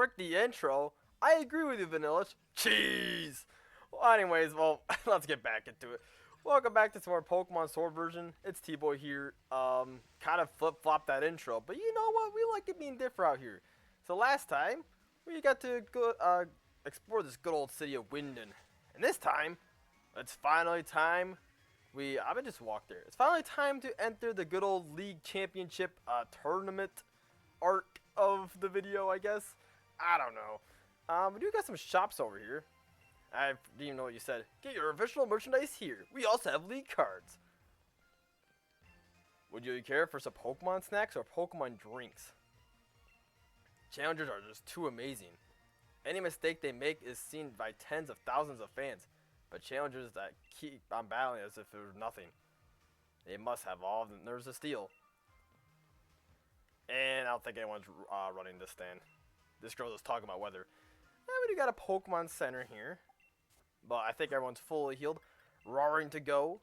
frick the intro. I agree with you, Vanillish. Cheese! Well, anyways, let's get back into it. Welcome back to some more Pokemon Sword version. It's T.Boy here. Kind of flip-flop that intro, but you know what? We like it being different out here. So last time, we got to go explore this good old city of Winden. And this time, it's finally time. I would just walk there. It's finally time to enter the good old League Championship tournament arc of the video, I guess. I don't know. We do got some shops over here. I didn't even know what you said. Get your official merchandise here. We also have league cards. Would you care for some Pokemon snacks or Pokemon drinks? Challengers are just too amazing. Any mistake they make is seen by tens of thousands of fans, but challengers that keep on battling as if it was nothing. They must have all the nerves of steel. And I don't think anyone's running this stand. This girl is talking about weather. And we do got a Pokemon Center here. But I think everyone's fully healed. Roaring to go.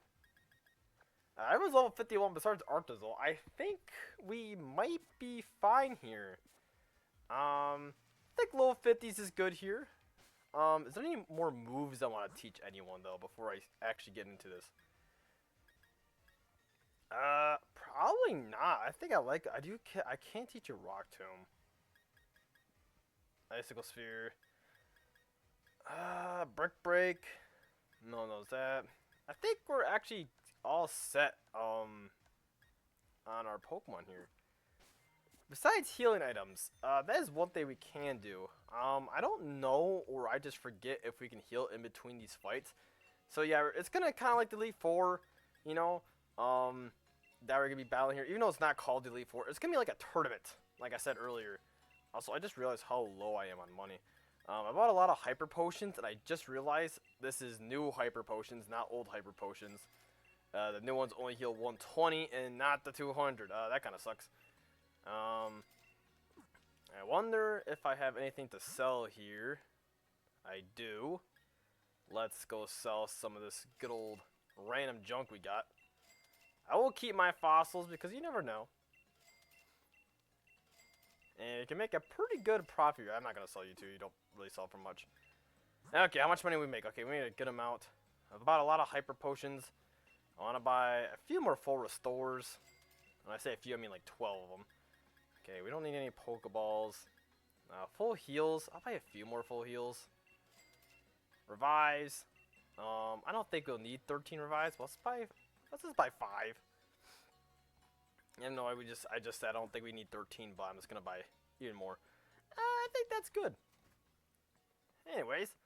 Everyone's level 51 besides Artazol. I think we might be fine here. I think level 50s is good here. Is there any more moves I want to teach anyone, though, before I actually get into this? Probably not. I think I can't teach a Rock Tomb. Icicle Sphere. Brick Break. No one knows that. I think we're actually all set, on our Pokemon here. Besides healing items, that is one thing we can do. I don't know, or I just forget if we can heal in between these fights. So yeah, it's gonna kind of like the Elite Four, you know, that we're gonna be battling here. Even though it's not called the Elite Four, it's gonna be like a tournament, like I said earlier. Also, I just realized how low I am on money. I bought a lot of Hyper Potions, and I just realized this is new Hyper Potions, not old Hyper Potions. The new ones only heal 120 and not the 200. That kind of sucks. I wonder if I have anything to sell here. I do. Let's go sell some of this good old random junk we got. I will keep my fossils because you never know. And you can make a pretty good profit here. I'm not going to sell you two. You don't really sell for much. Okay, how much money we make? Okay, we made a good amount. I've bought a lot of Hyper Potions. I want to buy a few more full restores. When I say a few, I mean like 12 of them. Okay, we don't need any Pokeballs. Full heals. I'll buy a few more full heals. Revives. I don't think we'll need 13 revives. Let's just buy 5. And no, I just said I don't think we need 13, but I'm just gonna buy even more. I think that's good. Anyways,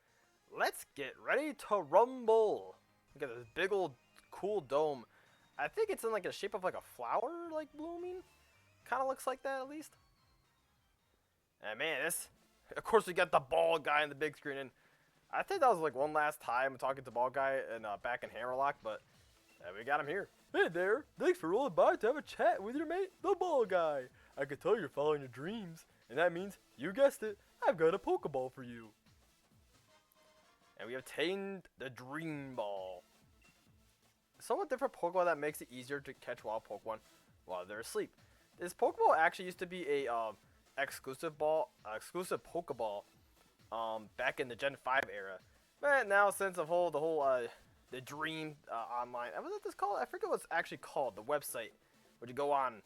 let's get ready to rumble. Look at this big old cool dome. I think it's in like a shape of like a flower, like blooming. Kind of looks like that at least. And man, of course we got the bald guy in the big screen, and I think that was like one last time talking to bald guy and back in Hammerlock, but we got him here. Hey there, thanks for rolling by to have a chat with your mate, the ball guy. I can tell you're following your dreams, and that means, you guessed it, I've got a Pokeball for you. And we obtained the Dream Ball. Somewhat different Pokeball that makes it easier to catch wild Pokemon while they're asleep. This Pokeball actually used to be a exclusive Pokeball back in the Gen 5 era. But now since the whole the Dream online. What was this called? I forget what it's actually called. The website, where you go on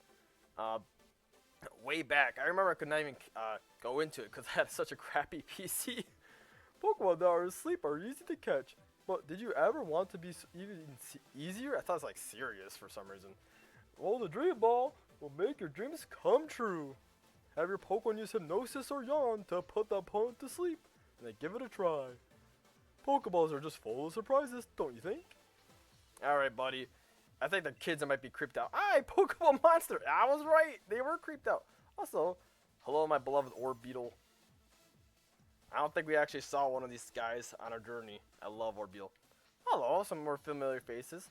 way back. I remember I could not even go into it because I had such a crappy PC. Pokemon that are asleep are easy to catch. But did you ever want to be even easier? I thought it was like serious for some reason. Well, the Dream Ball will make your dreams come true. Have your Pokemon use Hypnosis or Yawn to put the opponent to sleep, and then give it a try. Pokeballs are just full of surprises, don't you think? Alright, buddy. I think the kids might be creeped out. Hi, Pokeball Monster! I was right! They were creeped out. Also, hello, my beloved Orbeetle. I don't think we actually saw one of these guys on our journey. I love Orbeetle. Hello, some more familiar faces.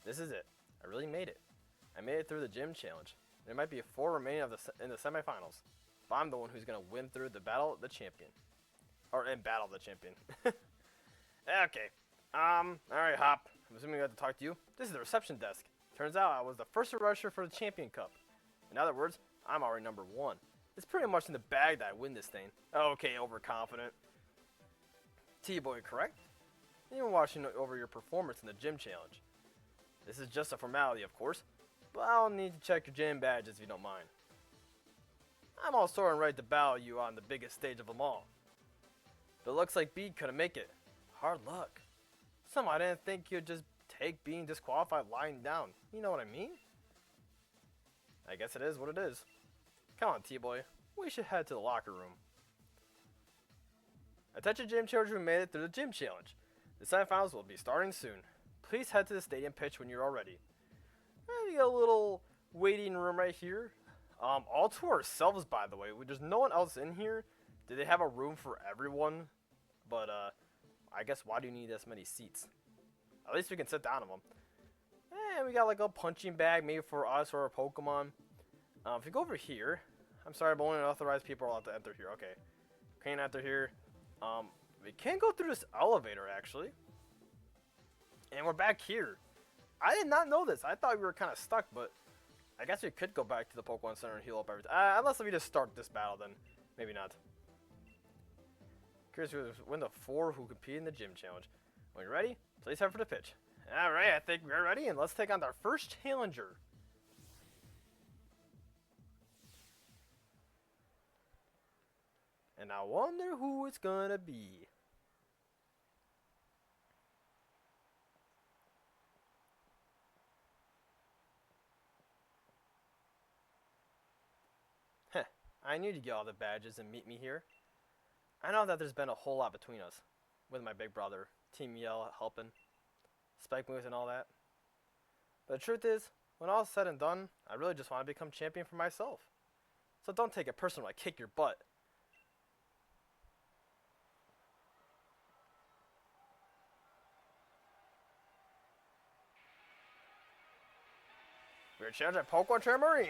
This is it. I really made it. I made it through the gym challenge. There might be 4 remaining in the semifinals. But I'm the one who's going to win through the battle of the champion. Or in battle of the champion. Okay. Alright, Hop. I'm assuming we have to talk to you. This is the reception desk. Turns out I was the first to register for the Champion Cup. In other words, I'm already number 1. It's pretty much in the bag that I win this thing. Okay, overconfident. T.Boy, correct? Even watching over your performance in the gym challenge. This is just a formality, of course, but I'll need to check your gym badges if you don't mind. I'm all sore and ready to battle you on the biggest stage of them all. But it looks like B couldn't make it. Hard luck. Somehow I didn't think you'd just take being disqualified lying down. You know what I mean? I guess it is what it is. Come on, T-Boy. We should head to the locker room. Attention gym children who made it through the gym challenge. The semifinals will be starting soon. Please head to the stadium pitch when you're all ready. We got a little waiting room right here. All to ourselves, by the way. There's no one else in here. Did they have a room for everyone? But, I guess why do you need this many seats? At least we can sit down in them. And we got like a punching bag maybe for us or a Pokemon. If you go over here, I'm sorry, but only authorized people are allowed to enter here. Okay. Can't enter here. We can go through this elevator, actually. And we're back here. I did not know this. I thought we were kind of stuck, but I guess we could go back to the Pokemon Center and heal up everything. Unless we just start this battle, then maybe not. Curious who win the 4 who compete in the gym challenge. When you're ready, please head for the pitch. Alright, I think we're ready, and let's take on our first challenger. And I wonder who it's gonna be. Heh, I knew you'd get all the badges and meet me here. I know that there's been a whole lot between us. With my big brother, Team Yell helping, spike moves and all that. But the truth is, when all is said and done, I really just want to become champion for myself. So don't take it personal, I kick your butt. We're challenging Pokemon Tramarine.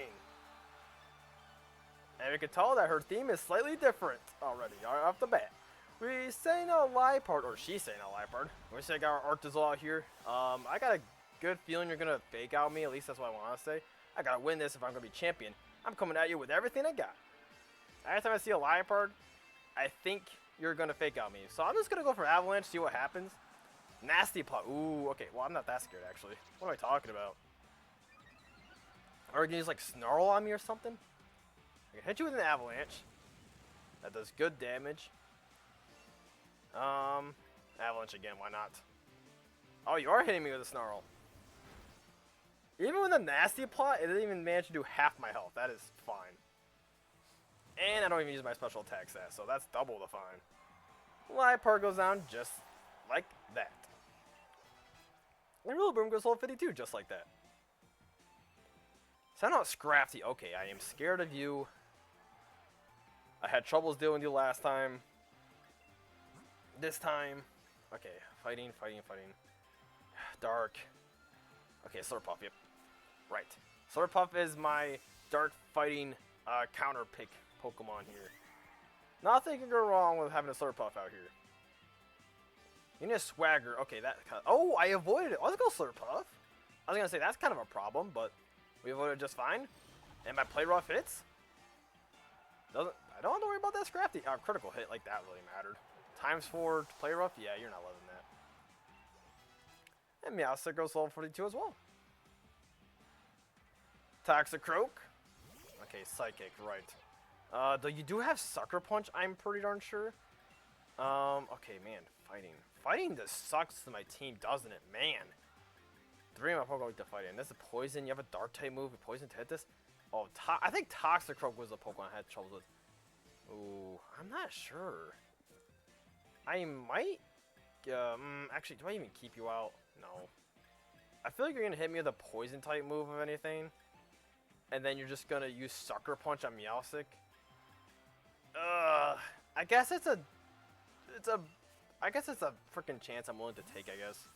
And we can tell that her theme is slightly different already, right off the bat. We say no lie part, or she say no lie part. We say our art is all here. I got a good feeling you're gonna fake out me, at least that's what I want to say. I gotta win this if I'm gonna be champion. I'm coming at you with everything I got. Every time I see a lie part, I think you're gonna fake out me. So I'm just gonna go for Avalanche, see what happens. Nasty plot. Ooh, okay, well I'm not that scared actually. What am I talking about? Are you gonna use like Snarl on me or something? I can hit you with an Avalanche. That does good damage. Avalanche again, why not? Oh, you are hitting me with a Snarl. Even with a nasty plot, it didn't even manage to do half my health. That is fine. And I don't even use my special attack stat, so that's double the fine. Live part goes down just like that. And Real Boom goes level 52 just like that. Sound out Scrafty. Okay, I am scared of you. I had troubles dealing with you last time. This time. Okay, fighting. Dark. Okay, Slurpuff, yep. Right. Slurpuff is my dark fighting counter pick Pokemon here. Nothing can go wrong with having a Slurpuff out here. You need a Swagger. Okay, that kind of, oh, I avoided it. Let's go Slurpuff. I was gonna say that's kind of a problem, but we avoided it just fine. And my play rough hits. I don't have to worry about that Scrafty. Critical hit, like that really mattered. ×4 play rough? Yeah, you're not loving that. And Meowstic goes level 42 as well. Toxicroak. Okay, Psychic, right. Though you do have Sucker Punch, I'm pretty darn sure. Okay, man, fighting. Fighting just sucks to my team, doesn't it? Man. 3 of my Pokemon like to fight in. This is Poison. You have a Dark type move with Poison to hit this. Oh, I think Toxicroak was the Pokemon I had trouble with. Ooh, I'm not sure. I might. Actually, do I even keep you out? No. I feel like you're gonna hit me with a Poison type move of anything, and then you're just gonna use Sucker Punch on Meowstic. I guess it's a freaking chance I'm willing to take, I guess.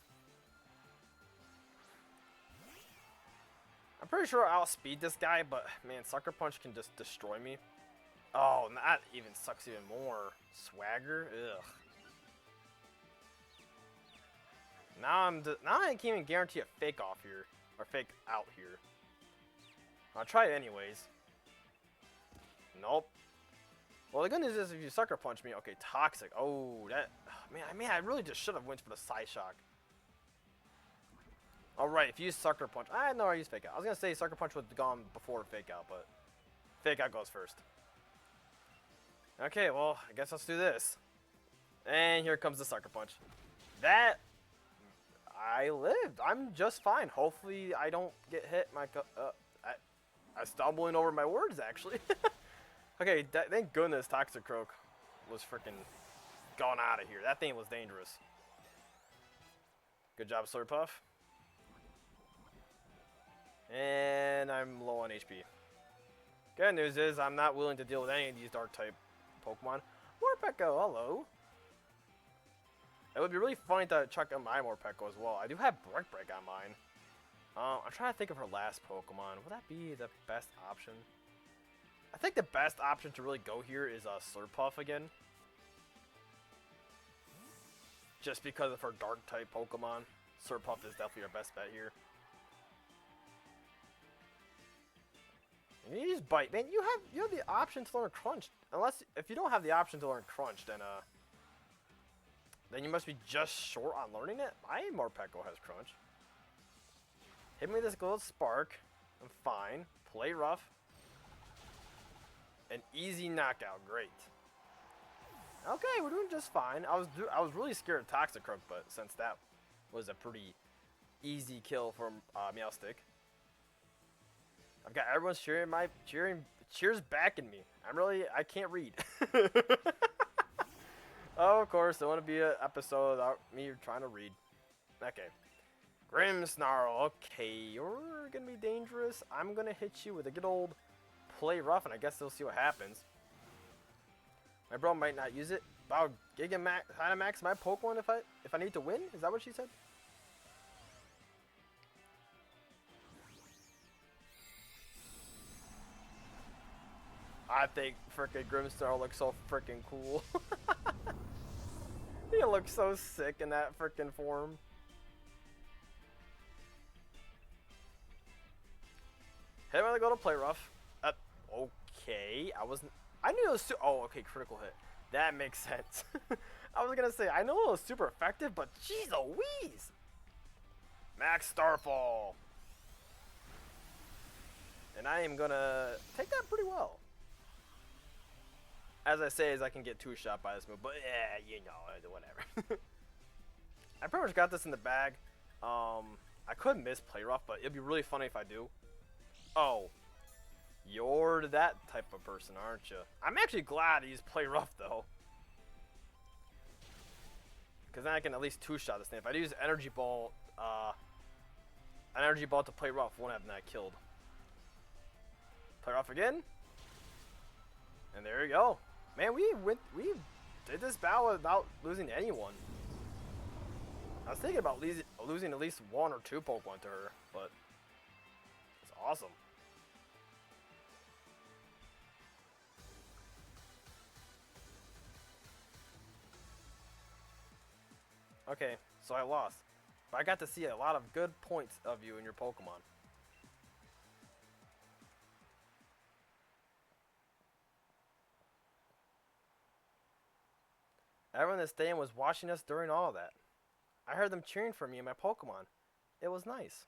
I'm pretty sure I'll outspeed this guy, but man, Sucker Punch can just destroy me. Oh, that even sucks even more. Swagger? Ugh. Now I can't even guarantee a fake off here, or fake out here. I'll try it anyways. Nope. Well, the good news is if you sucker punch me, okay, toxic. Oh, that man, I really just should have went for the side shock. All right, if you use sucker punch, I know I use fake out. I was gonna say sucker punch would have gone before fake out, but fake out goes first. Okay, well, I guess let's do this. And here comes the sucker punch. That I lived. I'm just fine. Hopefully, I don't get hit. I stumbling over my words actually. Okay, thank goodness Toxic Croak was freaking gone out of here. That thing was dangerous. Good job, Slurpuff. And I'm low on HP. Good news is I'm not willing to deal with any of these dark type Pokemon. Morpeko, hello. It would be really funny to check out my Morpeko as well. I do have Brick Break on mine. I'm trying to think of her last Pokemon. Would that be the best option? I think the best option to really go here is Slurpuff again. Just because of her dark type Pokemon. Slurpuff is definitely our best bet here. And you just bite, man. You have the option to learn Crunch. Unless if you don't have the option to learn Crunch, then you must be just short on learning it. My Morpeko has Crunch. Hit me with this little spark. I'm fine. Play rough. An easy knockout. Great. Okay, we're doing just fine. I was really scared of Toxicroak, but since that was a pretty easy kill from Meowstic. I've got everyone cheers backing me. I can't read. Oh, of course, there want to be an episode without me trying to read. Okay. Grimmsnarl. Okay, you're going to be dangerous. I'm going to hit you with a good old play rough, and I guess they'll see what happens. My bro might not use it, but I'll Dynamax my Pokemon if I need to win? Is that what she said? I think frickin' Grimmsnarl looks so frickin' cool. He looks so sick in that frickin' form. Hit him when I go to play rough. Okay, I knew it was oh, okay, critical hit. That makes sense. I was gonna say, I know it was super effective, but jeez Louise! Max Starfall. And I am gonna take that pretty well. As I say, I can get two-shot by this move, but yeah, you know, whatever. I pretty much got this in the bag. I could miss play rough, but it'd be really funny if I do. Oh, you're that type of person, aren't you? I'm actually glad he used play rough though, because then I can at least two-shot this thing. If I use energy ball, an energy ball to play rough won't have that killed. Play rough again, and there you go. Man, we did this battle without losing to anyone. I was thinking about losing at least one or two Pokemon to her, but it's awesome. Okay, so I lost, but I got to see a lot of good points of you in your Pokemon. Everyone in the stadium was watching us during all of that. I heard them cheering for me and my Pokemon. It was nice.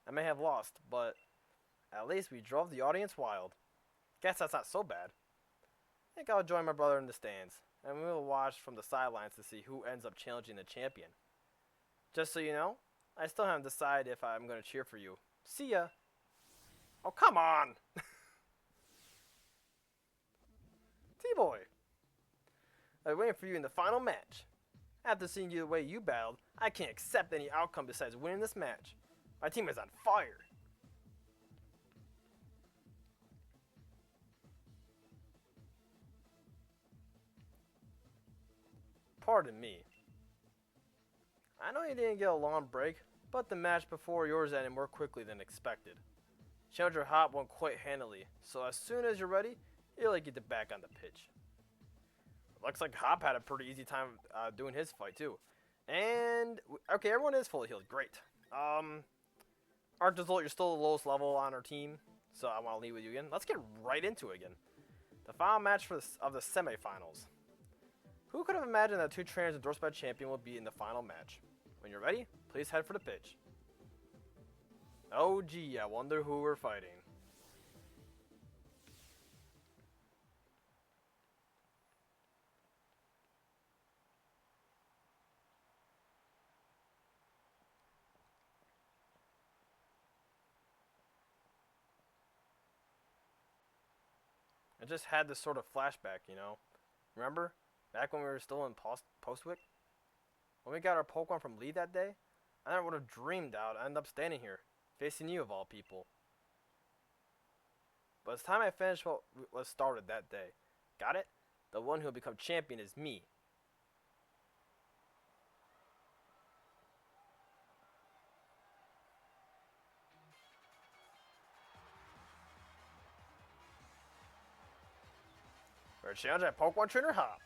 I may have lost, but at least we drove the audience wild. Guess that's not so bad. I think I'll join my brother in the stands, and we will watch from the sidelines to see who ends up challenging the champion. Just so you know, I still haven't decided if I'm going to cheer for you. See ya. Oh, come on! T.Boy. I'm waiting for you in the final match. After seeing you the way you battled, I can't accept any outcome besides winning this match. My team is on fire. Pardon me. I know you didn't get a long break, but the match before yours ended more quickly than expected. Challenger Hop won quite handily, so as soon as you're ready, you'll get it back on the pitch. Looks like Hop had a pretty easy time doing his fight too. And okay, everyone is fully healed. Great. Arctozolt, you're still the lowest level on our team, so I want to leave with you again. Let's get right into it again. The final match of the semifinals. Who could have imagined that two trainers endorsed by a champion would be in the final match? When you're ready, please head for the pitch. Oh gee, I wonder who we're fighting. I just had this sort of flashback, you know? Remember? Back when we were still in Postwick? When we got our Pokemon from Lee that day? I never would have dreamed I'd end up standing here, facing you of all people. But it's time I finished what was started that day. Got it? The one who'll become champion is me. We're challenging Pokemon Trainer Hop.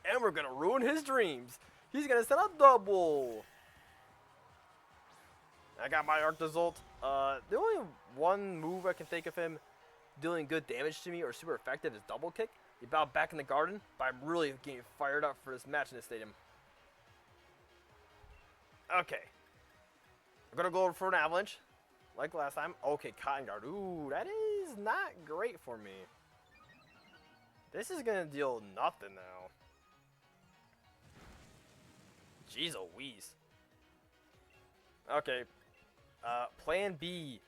And we're gonna ruin his dreams. He's gonna set up double. I got my Arctozolt. The only one move I can think of him dealing good damage to me or super effective is Double Kick. He bowed back in the garden, but I'm really getting fired up for this match in the stadium. Okay. We're gonna go for an Avalanche, like last time. Okay, Cotton Guard. Ooh, that is not great for me. This is gonna deal nothing now. Jeez Louise. Okay. Plan B.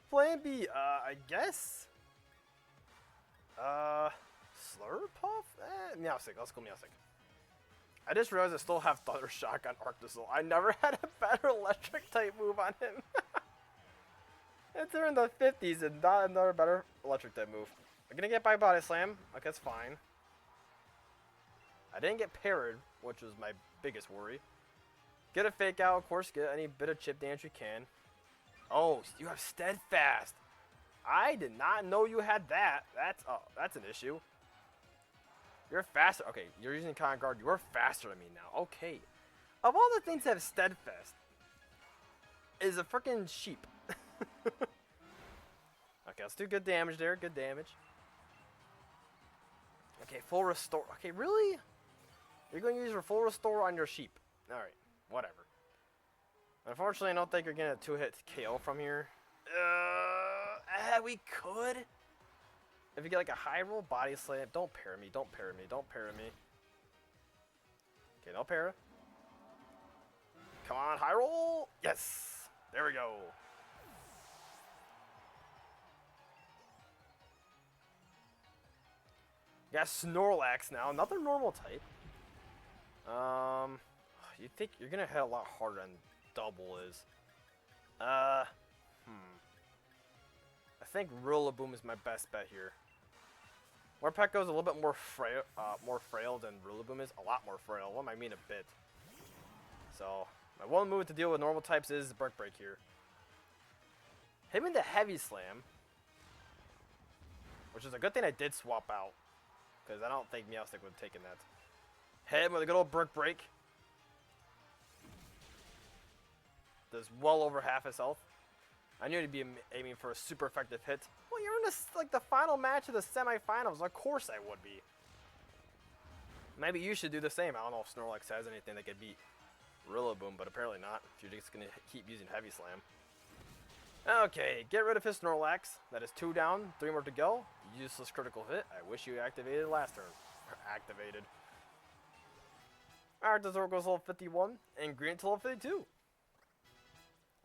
Plan B, I guess. Slurpuff? Meowstic. Let's go Meowstic. I just realized I still have Thunder Shock on Arctozolt. I never had a better electric type move on him. It's in the 50s and not another better electric type move. I'm gonna get by Body Slam. Okay, that's fine. I didn't get parried, which was my biggest worry. Get a fake out, of course. Get any bit of chip damage you can. Oh, you have Steadfast. I did not know you had that. That's an issue. You're faster. Okay, you're using Cotton Guard. You're faster than me now. Okay. Of all the things that have Steadfast, is a freaking sheep. Okay, let's do good damage there. Good damage. Okay, full restore. Okay, really? You're going to use your full restore on your sheep. Alright, whatever. Unfortunately, I don't think you're getting a 2-hit KO from here. We could. If you get like a high roll, body slam. Don't parry me. Don't parry me. Don't parry me. Okay, no para. Come on, high roll. Yes. There we go. Got Snorlax now. Another normal type. You think you're gonna hit a lot harder than double is. I think Rillaboom is my best bet here. Morpeko is a little bit more frail than Rillaboom is. A lot more frail. What I mean a bit. So my one move to deal with normal types is Brick Break here. Hit him into Heavy Slam, which is a good thing I did swap out, because I don't think Meowstic would have taken that. Hit him with a good old Brick Break. Does well over half his health. I knew he'd be aiming for a super effective hit. Well, you're in this, like the final match of the semifinals. Of course I would be. Maybe you should do the same. I don't know if Snorlax has anything that could beat Rillaboom, but apparently not. If you're just going to keep using Heavy Slam. Okay, get rid of his Snorlax. That is 2 down, 3 more to go. Useless critical hit. I wish you activated last turn. Activated. Alright, Arctozolt goes level 51, and Green to level 52.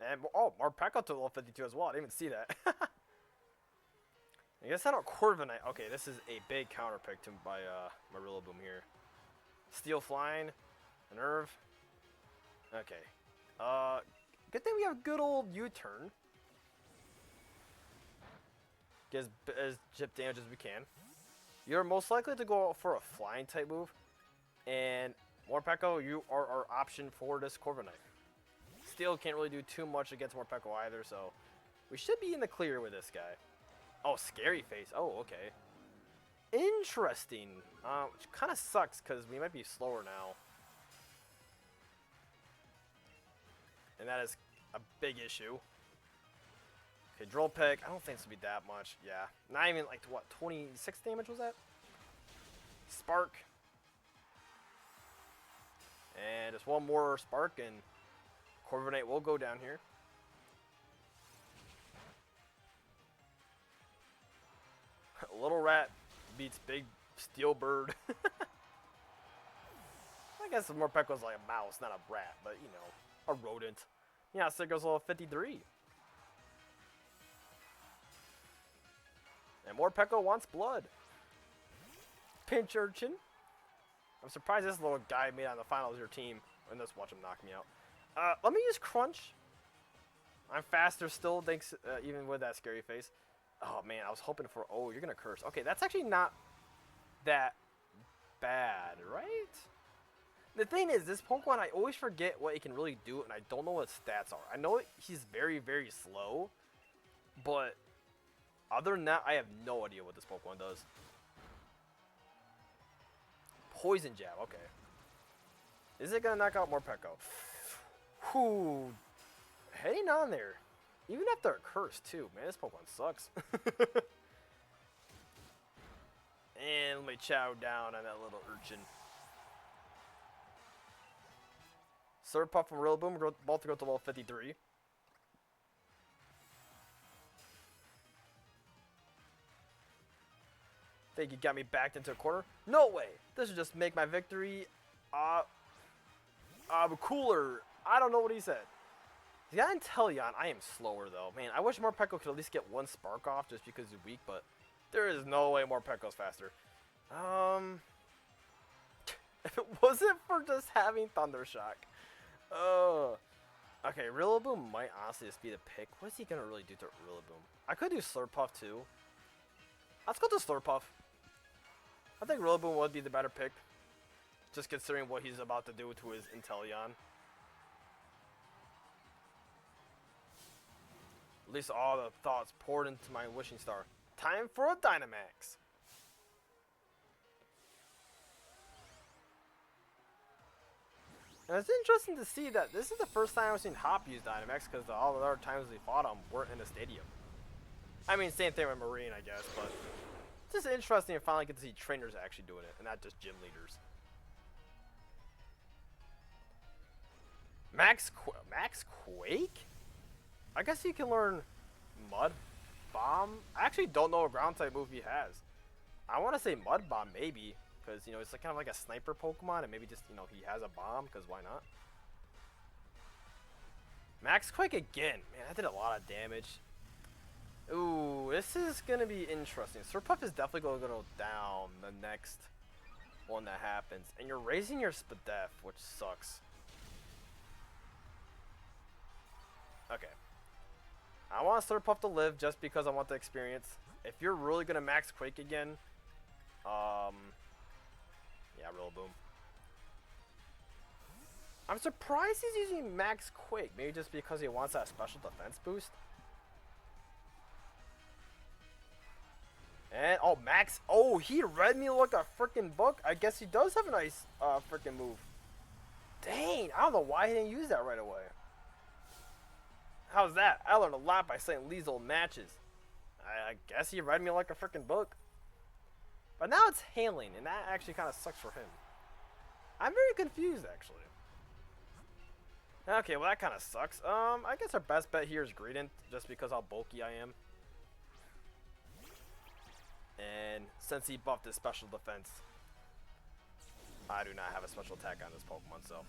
And, oh, Morpeko to level 52 as well. I didn't even see that. I guess I don't Corviknight. Okay, this is a big counter pick to by my Rillaboom here. Steel Flying, a Nerve. Okay. Good thing we have good old U-turn. Get as chip damage as we can. You're most likely to go for a flying type move. And Morpeko, you are our option for this Corviknight. Steel can't really do too much against Morpeko either, so we should be in the clear with this guy. Oh, Scary Face. Oh, okay. Interesting. Which kind of sucks because we might be slower now. And that is a big issue. Okay, drill pick. I don't think this will be that much. Yeah. Not even like, what, 26 damage was that? Spark. And just one more spark and Corviknight will go down here. Little rat beats big steel bird. I guess Morpeko's like a mouse, not a rat, but you know, a rodent. Yeah, so it goes level 53. And Morpeko wants blood. Pinch urchin. I'm surprised this little guy made it on the finals of your team. And let's watch him knock me out. Let me use Crunch. I'm faster still, thanks, even with that scary face. Oh man, I was hoping for. Oh, you're gonna curse. Okay, that's actually not that bad, right? The thing is, this Pokemon, I always forget what it can really do, and I don't know what its stats are. I know he's very, very slow, but other than that, I have no idea what this Pokemon does. Poison Jab, okay. Is it gonna knock out Morpeko? Whew. Heading on there. Even after a curse, too. Man, this Pokemon sucks. And let me chow down on that little urchin. Slurpuff and Rillaboom both go to level 53. Think you got me backed into a corner? No way! This will just make my victory cooler. I don't know what he said. He's got Inteleon. I am slower though. Man, I wish Morpeko could at least get one spark off just because he's weak, but there is no way Morpeko's faster. If it wasn't for just having Thunder Shock. Okay, Rillaboom might honestly just be the pick. What is he gonna really do to Rillaboom? I could do Slurpuff too. Let's go to Slurpuff. I think Rillaboom would be the better pick. Just considering what he's about to do to his Inteleon. At least all the thoughts poured into my wishing star. Time for a Dynamax. And it's interesting to see that this is the first time I've seen Hop use Dynamax because all the other times we fought him weren't in the stadium. I mean, same thing with Marine, I guess, but it's just interesting to finally get to see trainers actually doing it and not just gym leaders. Max Quake? I guess he can learn Mud Bomb. I actually don't know what ground type move he has. I want to say Mud Bomb maybe, because you know it's like kind of like a sniper Pokemon, and maybe just you know he has a bomb, because why not? Max Quake again, man, that did a lot of damage. Ooh, this is gonna be interesting. Slurpuff is definitely gonna go down the next one that happens, and you're raising your Spadef, which sucks. Okay. I want Slurpuff to live just because I want the experience. If you're really gonna max Quake again, yeah, Rillaboom. I'm surprised he's using max Quake. Maybe just because he wants that special defense boost. And oh, Max. Oh, he read me like a freaking book. I guess he does have a nice freaking move. Dang, I don't know why he didn't use that right away. How's that? I learned a lot by saying these old matches. I guess he read me like a freaking book. But now it's handling, and that actually kind of sucks for him. I'm very confused, actually. Okay, well that kind of sucks. I guess our best bet here is Greedent, just because how bulky I am. And since he buffed his special defense, I do not have a special attack on this Pokemon, so.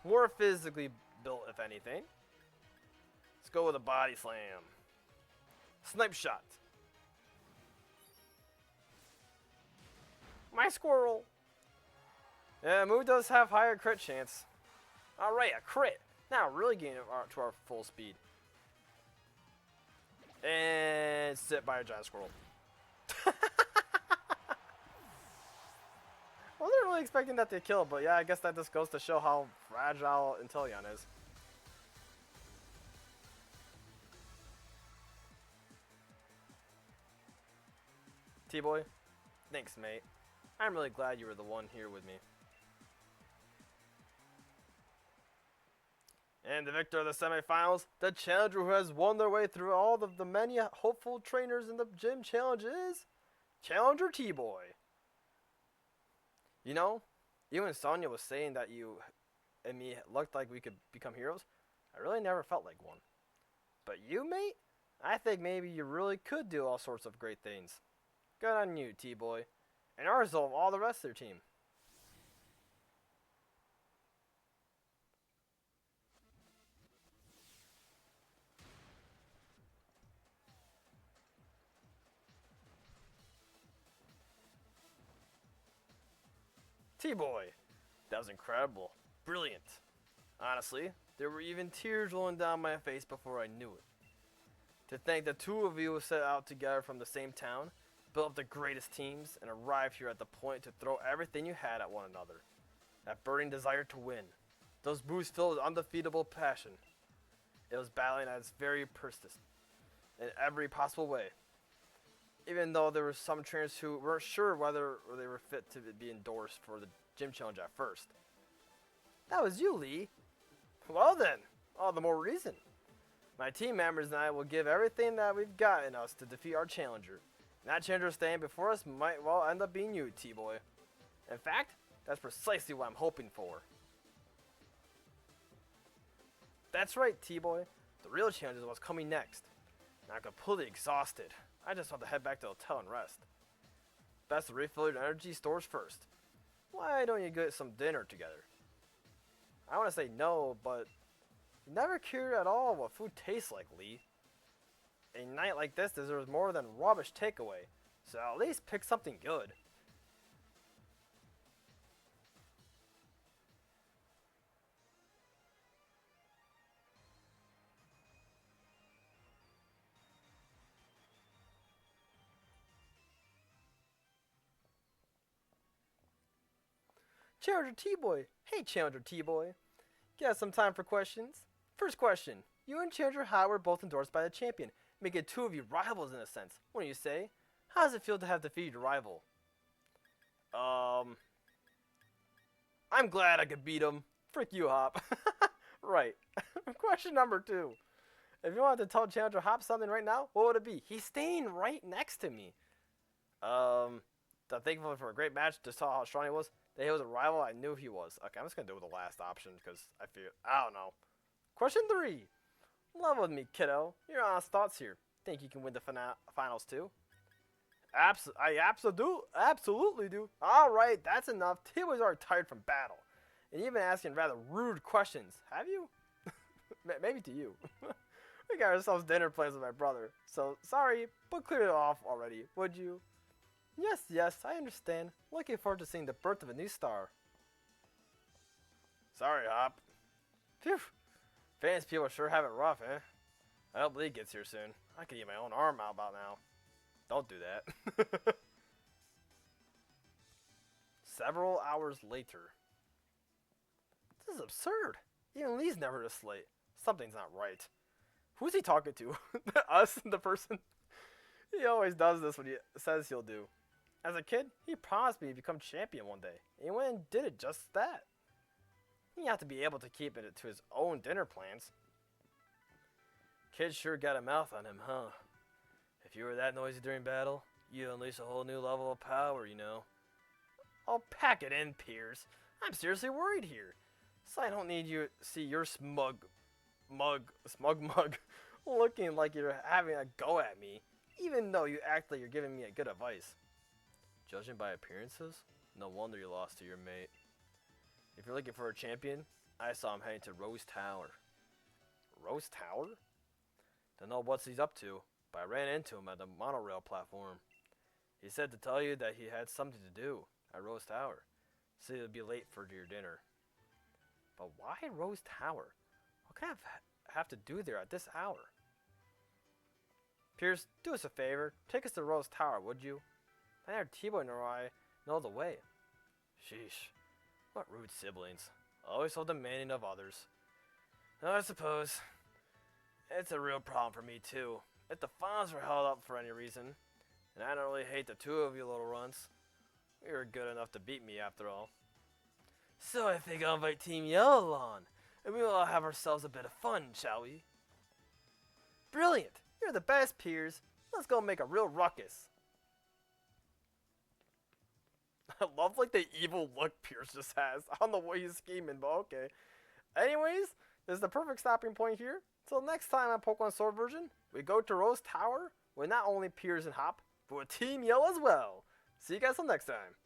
More physically built, if anything. Let's go with a Body Slam. Snipe Shot. My Squirrel. Yeah, Moo does have higher crit chance. Alright, a crit. Now really getting to our full speed. And sit by a giant squirrel. I wasn't really expecting that to kill, but yeah, I guess that just goes to show how fragile Inteleon is. T.Boy, thanks, mate. I'm really glad you were the one here with me. And the victor of the semifinals, the challenger who has won their way through all of the many hopeful trainers in the gym challenge is Challenger T.Boy. You know, even Sonya was saying that you and me looked like we could become heroes. I really never felt like one. But you, mate? I think maybe you really could do all sorts of great things. Good on you, T-Boy. And ours of all the rest of their team. T-Boy, that was incredible. Brilliant. Honestly, there were even tears rolling down my face before I knew it. To think the two of you set out together from the same town, built up the greatest teams, and arrived here at the point to throw everything you had at one another. That burning desire to win. Those moves filled with undefeatable passion. It was battling at its very persistence, in every possible way. Even though there were some trainers who weren't sure whether they were fit to be endorsed for the gym challenge at first. That was you, Lee. Well then, all the more reason. My team members and I will give everything that we've got in us to defeat our challenger. And that challenger standing before us might well end up being you, T-Boy. In fact, that's precisely what I'm hoping for. That's right, T-Boy. The real challenge is what's coming next. And I'm completely exhausted. I just want to head back to the hotel and rest. Best to refill your energy stores first. Why don't you get some dinner together? I want to say no, but you never cared at all what food tastes like, Lee. A night like this deserves more than rubbish takeaway, so at least pick something good. Challenger T-Boy. Hey, Challenger T-Boy. Got some time for questions? First question. You and Challenger High were both endorsed by the champion, making two of you rivals in a sense. What do you say? How does it feel to have defeated your rival? I'm glad I could beat him. Frick you, Hop. Right. Question number 2. If you wanted to tell Challenger Hop something right now, what would it be? He's staying right next to me. I'm thankful for a great match. Just saw how strong he was. That he was a rival, I knew he was. Okay, I'm just going to do with the last option because I figured, I don't know. Question 3. Level with me, kiddo. Your honest thoughts here. Think you can win the finals too? I absolutely do. Alright, that's enough. T-Boy's already tired from battle. And you've been asking rather rude questions. Have you? Maybe to you. We got ourselves dinner plans with my brother. So, sorry, but clear it off already, would you? Yes, I understand. Looking forward to seeing the birth of a new star. Sorry, Hop. Phew. Fans people sure have it rough, eh? I hope Lee gets here soon. I could eat my own arm out about now. Don't do that. Several hours later. This is absurd. Even Lee's never this late. Something's not right. Who's he talking to? Us, the person? He always does this when he says he'll do. As a kid, he promised me to become champion one day. And he went and did it just that. He had to be able to keep it to his own dinner plans. Kid sure got a mouth on him, huh? If you were that noisy during battle, you unleash a whole new level of power, you know. Oh, pack it in, Piers. I'm seriously worried here. So I don't need you to see your smug mug looking like you're having a go at me, even though you act like you're giving me a good advice. Judging by appearances, no wonder you lost to your mate. If you're looking for a champion, I saw him heading to Rose Tower. Rose Tower? Don't know what he's up to, but I ran into him at the monorail platform. He said to tell you that he had something to do at Rose Tower, so he'd be late for your dinner. But why Rose Tower? What could I have to do there at this hour? Pierce, do us a favor. Take us to Rose Tower, would you? Neither T-Boy nor I know the way. Sheesh. What rude siblings. Always so demanding of others. Now, I suppose it's a real problem for me, too. If the finals were held up for any reason, and I don't really hate the two of you little runts, you were good enough to beat me after all. So I think I'll invite Team Yellow on. and we will all have ourselves a bit of fun, shall we? Brilliant! You're the best, Piers. Let's go make a real ruckus. I love like the evil look Piers just has. I don't know what he's scheming, but okay. Anyways, this is the perfect stopping point here. So next time on Pokemon Sword version, we go to Rose Tower with not only Piers and Hop, but with Team Yell as well. See you guys till next time.